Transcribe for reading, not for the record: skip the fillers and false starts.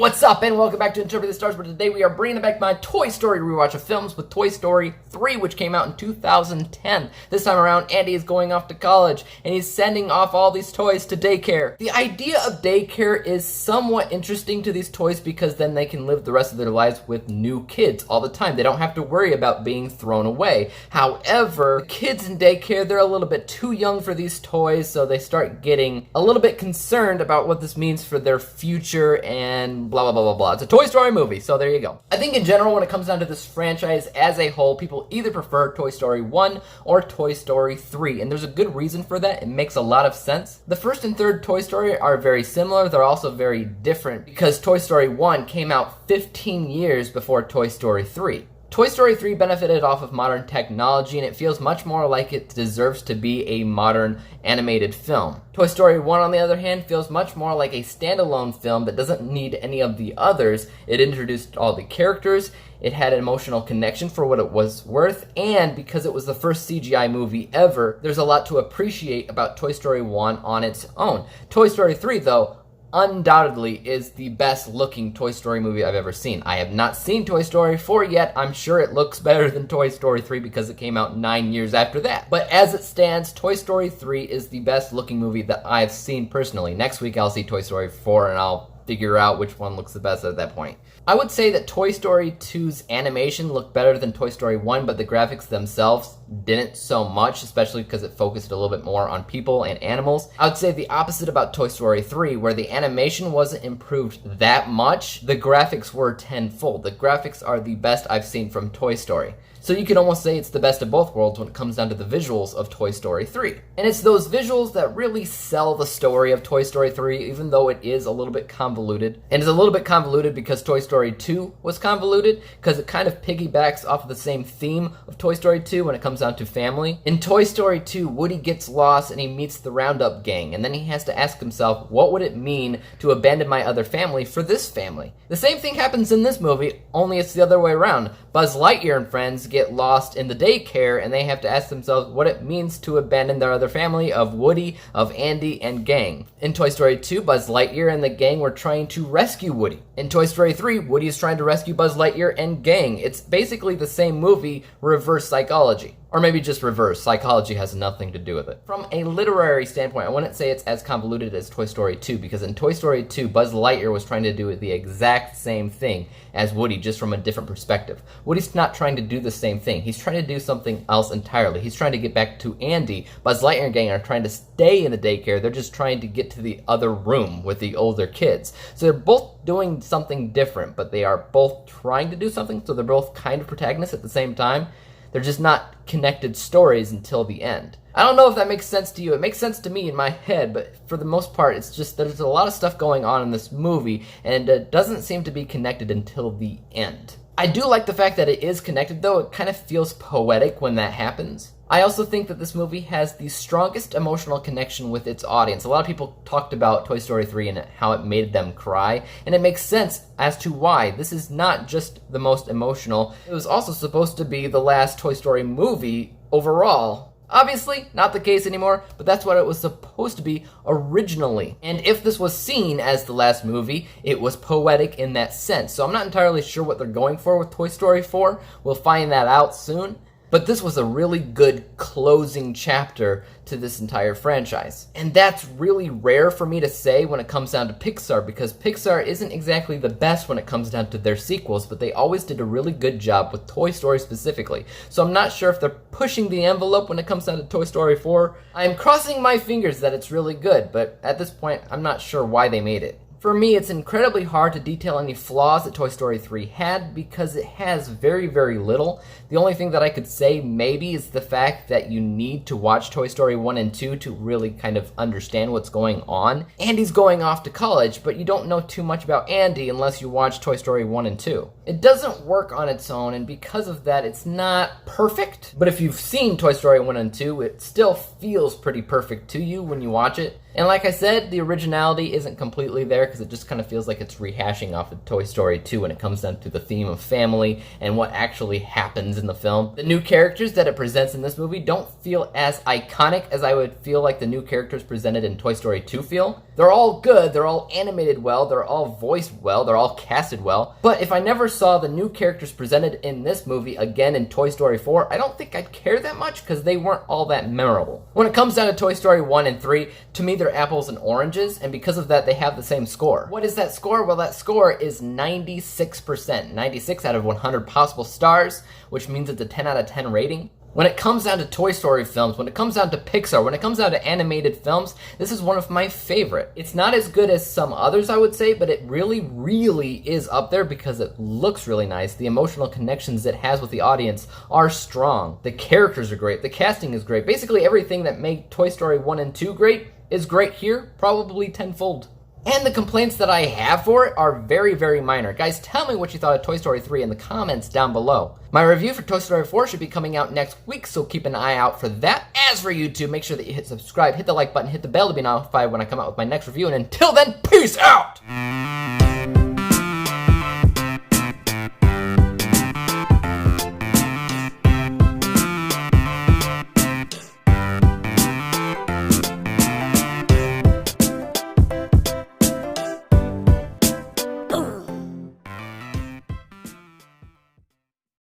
What's up, and welcome back to Interpret the Stars, where today we are bringing back my Toy Story rewatch of films with Toy Story 3, which came out in 2010. This time around, Andy is going off to college, and he's sending off all these toys to daycare. The idea of daycare is somewhat interesting to these toys because then they can live the rest of their lives with new kids all the time. They don't have to worry about being thrown away. However, the kids in daycare, they're a little bit too young for these toys, so they start getting a little bit concerned about what this means for their future and blah, blah, blah, blah, blah. It's a Toy Story movie, so there you go. I think in general, when it comes down to this franchise as a whole, people either prefer Toy Story 1 or Toy Story 3, and there's a good reason for that. It makes a lot of sense. The first and third Toy Story are very similar. They're also very different because Toy Story 1 came out 15 years before Toy Story 3. Toy Story 3 benefited off of modern technology, and it feels much more like it deserves to be a modern animated film. Toy Story 1, on the other hand, feels much more like a standalone film that doesn't need any of the others. It introduced all the characters, it had an emotional connection for what it was worth, and because it was the first CGI movie ever, there's a lot to appreciate about Toy Story 1 on its own. Toy Story 3, though, undoubtedly is the best looking Toy Story movie I've ever seen. I have not seen Toy Story 4 yet. I'm sure it looks better than Toy Story 3 because it came out 9 years after that. But as it stands, Toy Story 3 is the best looking movie that I've seen personally. Next week I'll see Toy Story 4 and I'll figure out which one looks the best at that point. I would say that Toy Story 2's animation looked better than Toy Story 1, but the graphics themselves didn't so much, especially because it focused a little bit more on people and animals. I would say the opposite about Toy Story 3, where the animation wasn't improved that much, the graphics were tenfold. The graphics are the best I've seen from Toy Story. So you could almost say it's the best of both worlds when it comes down to the visuals of Toy Story 3. And it's those visuals that really sell the story of Toy Story 3, even though it is a little bit convoluted. And it's a little bit convoluted because Toy Story 2 was convoluted, because it kind of piggybacks off of the same theme of Toy Story 2 when it comes down to family. In Toy Story 2, Woody gets lost and he meets the Roundup gang, and then he has to ask himself, what would it mean to abandon my other family for this family? The same thing happens in this movie, only it's the other way around. Buzz Lightyear and friends get lost in the daycare, and they have to ask themselves what it means to abandon their other family of Woody, of Andy, and gang. In Toy Story 2, Buzz Lightyear and the gang were trying to rescue Woody. In Toy Story 3, Woody is trying to rescue Buzz Lightyear and gang. It's basically the same movie, reverse psychology. Or maybe just reverse. Psychology has nothing to do with it. From a literary standpoint, I wouldn't say it's as convoluted as Toy Story 2, because in Toy Story 2, Buzz Lightyear was trying to do the exact same thing as Woody, just from a different perspective. Woody's not trying to do the same thing. He's trying to do something else entirely. He's trying to get back to Andy. Buzz Lightyear and gang are trying to stay in the daycare. They're just trying to get to the other room with the older kids. So they're both doing something different, but they are both trying to do something, so they're both kind of protagonists at the same time. They're just not connected stories until the end. I don't know if that makes sense to you. It makes sense to me in my head, but for the most part, it's just that there's a lot of stuff going on in this movie, and it doesn't seem to be connected until the end. I do like the fact that it is connected, though. It kind of feels poetic when that happens. I also think that this movie has the strongest emotional connection with its audience. A lot of people talked about Toy Story 3 and how it made them cry, and it makes sense as to why. This is not just the most emotional. It was also supposed to be the last Toy Story movie overall. Obviously, not the case anymore, but that's what it was supposed to be originally. And if this was seen as the last movie, it was poetic in that sense. So I'm not entirely sure what they're going for with Toy Story 4. We'll find that out soon. But this was a really good closing chapter to this entire franchise. And that's really rare for me to say when it comes down to Pixar, because Pixar isn't exactly the best when it comes down to their sequels, but they always did a really good job with Toy Story specifically. So I'm not sure if they're pushing the envelope when it comes down to Toy Story 4. I'm crossing my fingers that it's really good, but at this point, I'm not sure why they made it. For me, it's incredibly hard to detail any flaws that Toy Story 3 had because it has very, very little. The only thing that I could say maybe is the fact that you need to watch Toy Story 1 and 2 to really kind of understand what's going on. Andy's going off to college, but you don't know too much about Andy unless you watch Toy Story 1 and 2. It doesn't work on its own, and because of that, it's not perfect. But if you've seen Toy Story 1 and 2, it still feels pretty perfect to you when you watch it. And like I said, the originality isn't completely there because it just kind of feels like it's rehashing off of Toy Story 2 when it comes down to the theme of family and what actually happens in the film. The new characters that it presents in this movie don't feel as iconic as I would feel like the new characters presented in Toy Story 2 feel. They're all good, they're all animated well, they're all voiced well, they're all casted well. But if I never saw the new characters presented in this movie again in Toy Story 4, I don't think I'd care that much because they weren't all that memorable. When it comes down to Toy Story 1 and 3, to me they're apples and oranges, and because of that they have the same score. What is that score? Well, that score is 96%. 96 out of 100 possible stars, which means it's a 10 out of 10 rating. When it comes down to Toy Story films, when it comes down to Pixar, when it comes down to animated films, this is one of my favorite. It's not as good as some others, I would say, but it really, really is up there because it looks really nice. The emotional connections it has with the audience are strong. The characters are great. The casting is great. Basically everything that made Toy Story 1 and 2 great is great here, probably tenfold. And the complaints that I have for it are very, very minor. Guys, tell me what you thought of Toy Story 3 in the comments down below. My review for Toy Story 4 should be coming out next week, so keep an eye out for that. As for YouTube, make sure that you hit subscribe, hit the like button, hit the bell to be notified when I come out with my next review, and until then, peace out!